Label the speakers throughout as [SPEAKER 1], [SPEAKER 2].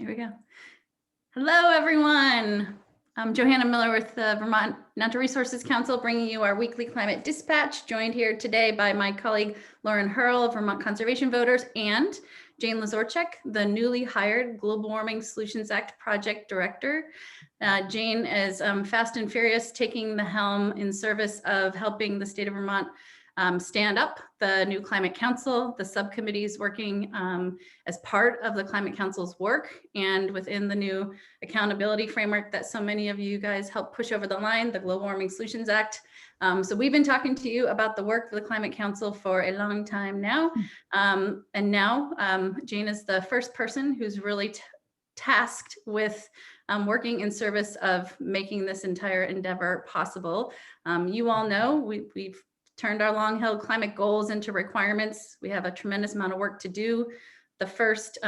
[SPEAKER 1] here we go. Hello, everyone. I'm Johanna Miller with the Vermont Natural Resources Council, bringing you our weekly climate dispatch, joined here today by my colleague, Lauren Hurl of Vermont Conservation Voters, and Jane Lazorchak, the newly hired Global Warming Solutions Act Project Director. Jane is fast and furious, taking the helm in service of helping the state of Vermont stand up the new Climate Council, the subcommittees working as part of the Climate Council's work, and within the new accountability framework that so many of you guys helped push over the line, the Global Warming Solutions Act. So we've been talking to you about the work of the Climate Council for a long time now. And now Jane is the first person who's really tasked with working in service of making this entire endeavor possible. You all know we've turned our long-held climate goals into requirements. We have a tremendous amount of work to do. The first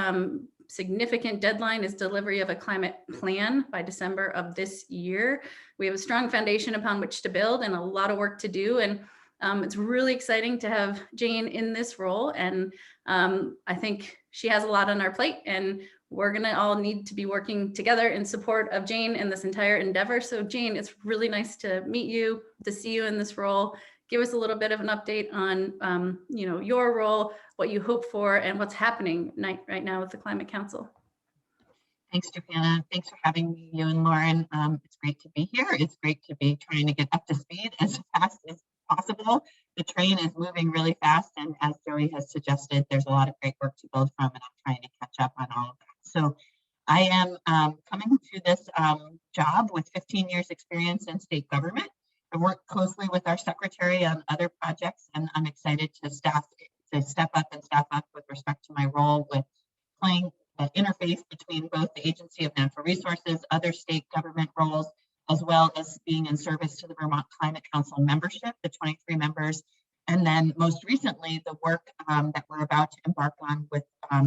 [SPEAKER 1] significant deadline is delivery of a climate plan by December of this year. We have a strong foundation upon which to build and a lot of work to do. And it's really exciting to have Jane in this role. And I think she has a lot on our plate, and we're gonna all need to be working together in support of Jane and this entire endeavor. So Jane, it's really nice to meet you, to see you in this role. Give us a little bit of an update on your role, what you hope for, and what's happening right now with the Climate Council.
[SPEAKER 2] Thanks, Johanna. Thanks for having me, you and Lauren. It's great to be here. It's great to be trying to get up to speed as fast as possible. The train is moving really fast, and as Joey has suggested, there's a lot of great work to build from, and I'm trying to catch up on all of that. So I am coming to this job with 15 years experience in state government. I work closely with our secretary on other projects, and I'm excited to step up with respect to my role with playing the interface between both the Agency of Natural Resources, other state government roles, as well as being in service to the Vermont Climate Council membership, the 23 members, and then most recently the work that we're about to embark on with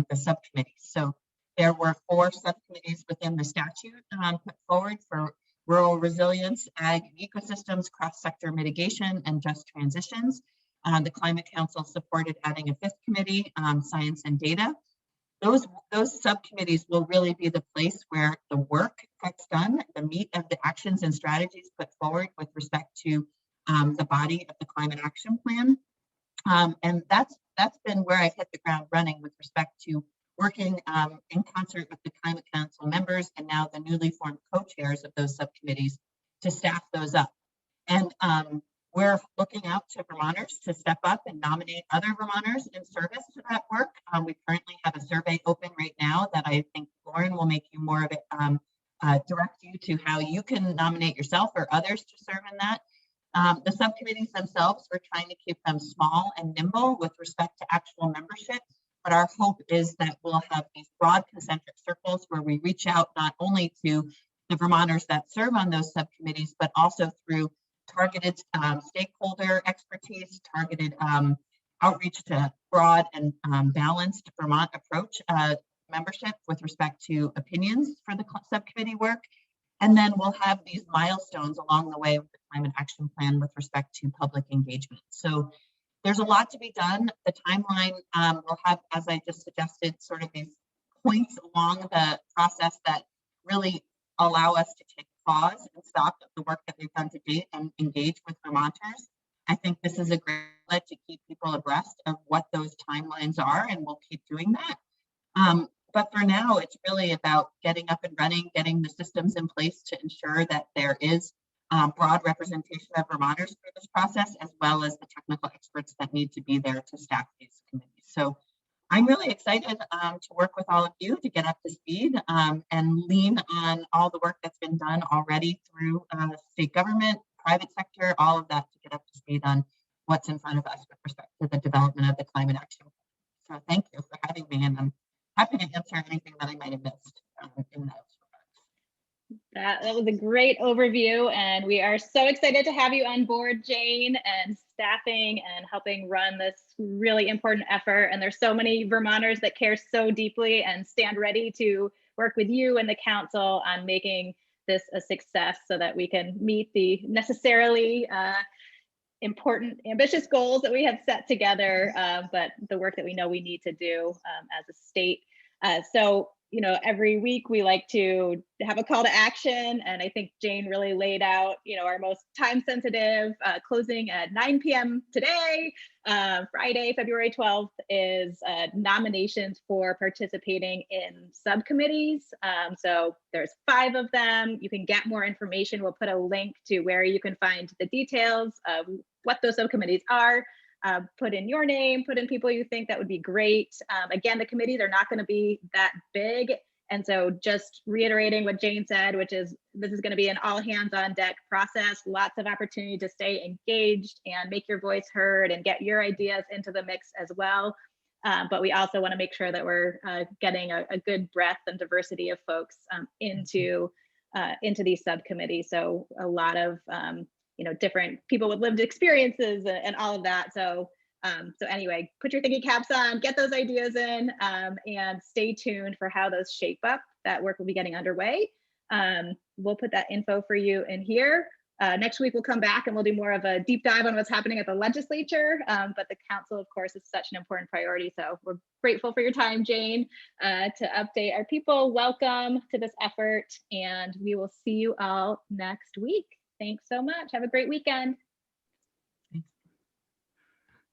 [SPEAKER 2] the subcommittees. So there were 4 subcommittees within the statute put forward for rural resilience, ag and ecosystems, cross-sector mitigation, and just transitions. The Climate Council supported adding a 5th committee, science and data. Those subcommittees will really be the place where the work gets done, the meat of the actions and strategies put forward with respect to the body of the Climate Action Plan. And that's been where I've hit the ground running with respect to working in concert with the Climate Council members and now the newly formed co-chairs of those subcommittees to staff those up. And we're looking out to Vermonters to step up and nominate other Vermonters in service to that work. We currently have a survey open right now that I think Lauren will make you more of it, direct you to how you can nominate yourself or others to serve in that. The subcommittees themselves, we're trying to keep them small and nimble with respect to actual membership. But our hope is that we'll have these broad concentric circles where we reach out not only to the Vermonters that serve on those subcommittees, but also through targeted stakeholder expertise, targeted outreach to broad and balanced Vermont approach membership with respect to opinions for the subcommittee work. And then we'll have these milestones along the way with the Climate Action Plan with respect to public engagement. So there's a lot to be done. The timeline will have, as I just suggested, sort of these points along the process that really allow us to take pause and stop the work that we've done to date and engage with Vermonters. I think this is a great way to keep people abreast of what those timelines are, and we'll keep doing that. But for now, it's really about getting up and running, getting the systems in place to ensure that there is broad representation of Vermonters through this process, as well as the technical experts that need to be there to staff these committees. So I'm really excited to work with all of you to get up to speed and lean on all the work that's been done already through state government, private sector, all of that to get up to speed on what's in front of us with respect to the development of the Climate Action Plan. So thank you for having me, and I'm happy to answer anything that I might have missed in those.
[SPEAKER 3] That was a great overview, and we are so excited to have you on board, Jane, and staffing and helping run this really important effort. And there's so many Vermonters that care so deeply and stand ready to work with you and the council on making this a success so that we can meet the necessarily important, ambitious goals that we have set together, but the work that we know we need to do as a state. So every week we like to have a call to action, and I think Jane really laid out, our most time sensitive closing at 9 p.m. today. Friday, February 12th is nominations for participating in subcommittees. So there's 5 of them. You can get more information. We'll put a link to where you can find the details of what those subcommittees are. Put in your name, put in people you think that would be great. Again, the committees are not going to be that big. And so just reiterating what Jane said, which is this is going to be an all hands on deck process, lots of opportunity to stay engaged and make your voice heard and get your ideas into the mix as well. But we also want to make sure that we're getting a good breadth and diversity of folks into these subcommittees. So a lot of different people with lived experiences and all of that. So anyway, put your thinking caps on, get those ideas in, and stay tuned for how those shape up. That work will be getting underway. We'll put that info for you in here. Next week, we'll come back and we'll do more of a deep dive on what's happening at the legislature. But the council, of course, is such an important priority. So we're grateful for your time, Jane, to update our people. Welcome to this effort, and we will see you all next week. Thanks so much. Have a great weekend.